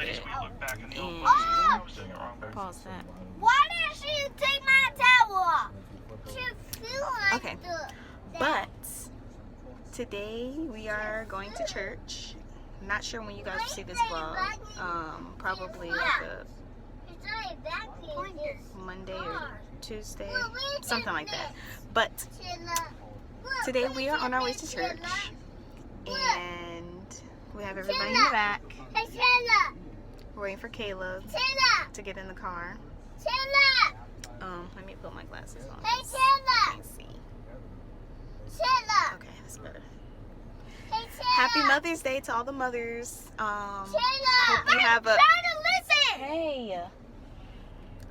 it. And pause that. Why did she take my towel? She feel like Okay. But today we are going to church. Not sure when you guys will see this vlog. Probably like a Monday or Tuesday, something like that. But today we are on our way to church, and we have everybody in the back. We're waiting for Caleb to get in the car. Let me put my glasses on. I can't see. Okay, that's better. Happy Mother's Day to all the mothers. Hope you have a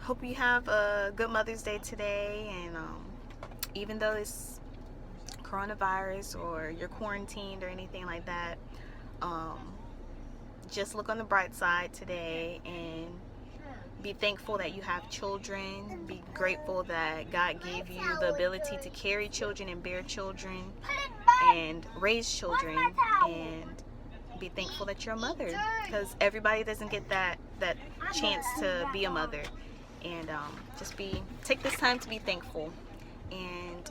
hope you have a good Mother's Day today. And even though it's coronavirus or you're quarantined or anything like that, just look on the bright side today and be thankful that you have children. Be grateful that God gave you the ability to carry children and bear children and raise children, and be thankful that you're a mother, because everybody doesn't get that chance to be a mother. And take this time to be thankful and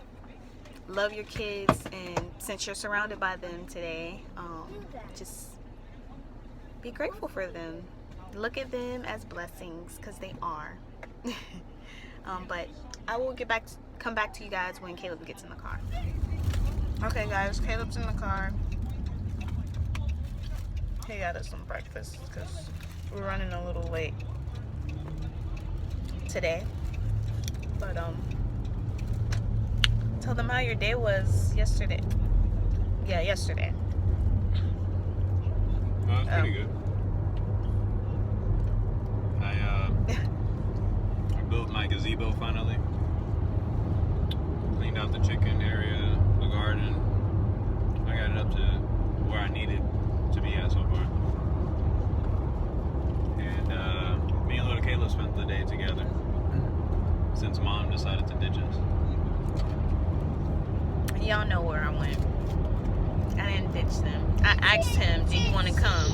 love your kids. And since you're surrounded by them today, just be grateful for them. Look at them as blessings, because they are. But I will come back to you guys when Caleb gets in the car. Okay guys, Caleb's in the car. He got us some breakfast because we're running a little late today. But tell them how your day was yesterday. Yeah, yesterday. Well, it's pretty good. I built my gazebo finally. Cleaned out the chicken area, the garden. I got it up to where I needed to be at so far. And me and little Kayla spent the day together since Mom decided to ditch us. Y'all know where I went. I didn't ditch them. I asked him, do you want to come?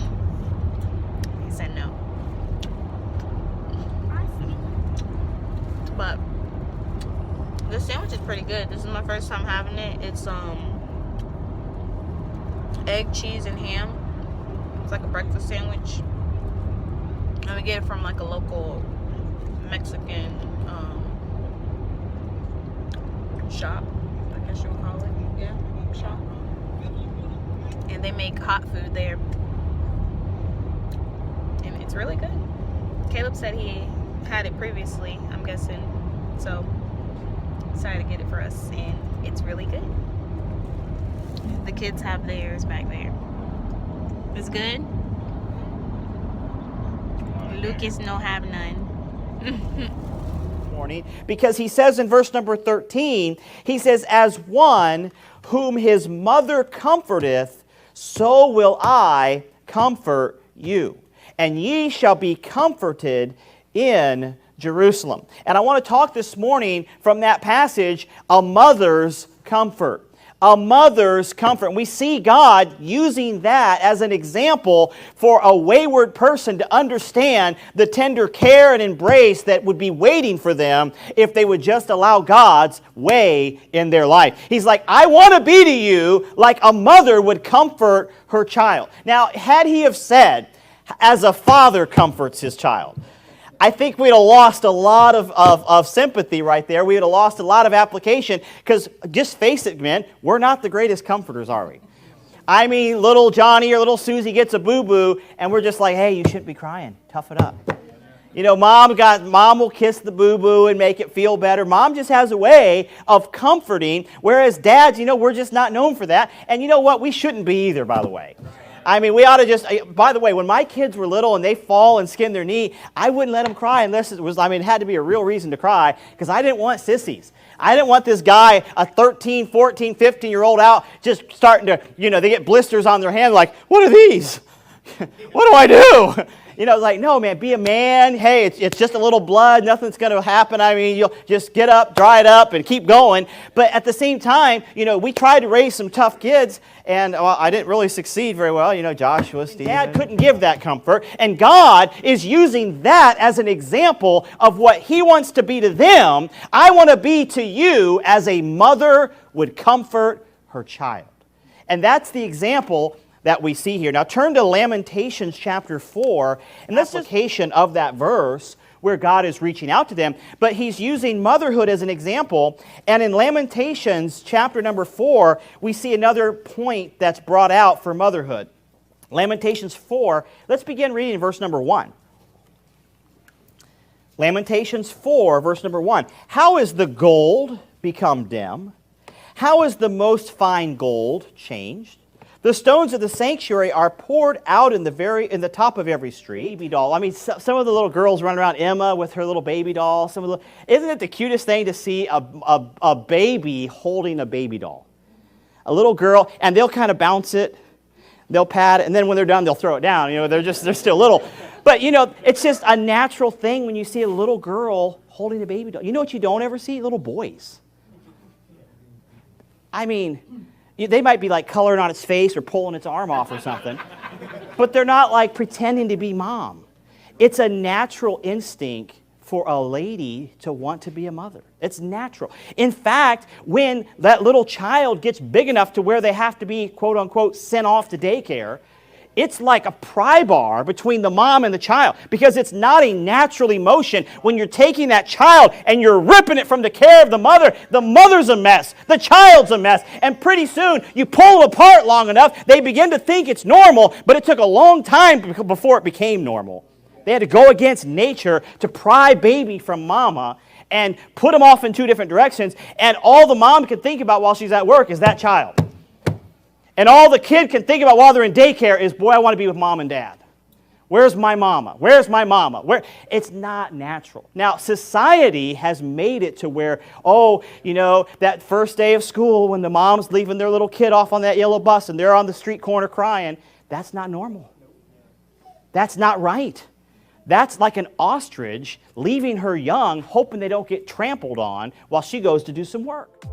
He said no. But the sandwich is pretty good. This is my first time having it. It's egg, cheese, and ham. It's like a breakfast sandwich. And we get it from like a local Mexican shop, I guess you would call it. Yeah, shop. And they make hot food there. And it's really good. Caleb said he had it previously, I'm guessing. So decided to get it for us, and it's really good. The kids have theirs back there. It's good. Lucas no have none. Morning, because he says in verse number 13, he says, as one whom his mother comforteth, so will I comfort you, and ye shall be comforted in Jerusalem. And I want to talk this morning from that passage, a mother's comfort. A mother's comfort. And we see God using that as an example for a wayward person to understand the tender care and embrace that would be waiting for them if they would just allow God's way in their life. He's like, I want to be to you like a mother would comfort her child. Now, had he have said, as a father comforts his child, I think we'd have lost a lot of sympathy right there. We'd have lost a lot of application, because just face it, men, we're not the greatest comforters, are we? I mean, little Johnny or little Susie gets a boo-boo, and we're just like, hey, you shouldn't be crying. Tough it up. You know, mom will kiss the boo-boo and make it feel better. Mom just has a way of comforting, whereas dads, we're just not known for that. And you know what? We shouldn't be either, by the way. I mean, we ought to just, by the way, when my kids were little and they fall and skin their knee, I wouldn't let them cry unless it was, it had to be a real reason to cry, because I didn't want sissies. I didn't want this guy, a 13, 14, 15-year-old out, just starting to, they get blisters on their hand like, what are these? What do I do? You know, like, no, man, be a man. Hey, it's just a little blood. Nothing's going to happen. I mean, you'll just get up, dry it up, and keep going. But at the same time, you know, we tried to raise some tough kids, and well, I didn't really succeed very well. You know, Joshua, Steve. Dad couldn't give that comfort. And God is using that as an example of what He wants to be to them. I want to be to you as a mother would comfort her child. And that's the example that we see here. Now turn to Lamentations chapter 4, and that's the application of that verse where God is reaching out to them. But He's using motherhood as an example. And in Lamentations chapter number 4, we see another point that's brought out for motherhood. Lamentations 4, let's begin reading verse number 1. Lamentations 4, verse number 1. How is the gold become dim? How is the most fine gold changed? The stones of the sanctuary are poured out in the top of every street. Baby doll. I mean, some of the little girls run around, Emma with her little baby doll. Isn't it the cutest thing to see a baby holding a baby doll? A little girl, and they'll kind of bounce it, they'll pat it, and then when they're done, they'll throw it down. You know, they're still little. But you know, it's just a natural thing when you see a little girl holding a baby doll. You know what you don't ever see? Little boys. I mean, they might be like coloring on its face or pulling its arm off or something, but they're not like pretending to be mom. It's a natural instinct for a lady to want to be a mother. It's natural. In fact, when that little child gets big enough to where they have to be, quote unquote, sent off to daycare, it's like a pry bar between the mom and the child, because it's not a natural emotion when you're taking that child and you're ripping it from the care of the mother. The mother's a mess. The child's a mess. And pretty soon, you pull it apart long enough, they begin to think it's normal, but it took a long time before it became normal. They had to go against nature to pry baby from mama and put them off in two different directions, and all the mom can think about while she's at work is that child. And all the kid can think about while they're in daycare is, boy, I want to be with mom and dad. Where's my mama? Where's my mama? It's not natural. Now, society has made it to where, oh, you know, that first day of school when the mom's leaving their little kid off on that yellow bus and they're on the street corner crying, that's not normal. That's not right. That's like an ostrich leaving her young, hoping they don't get trampled on while she goes to do some work.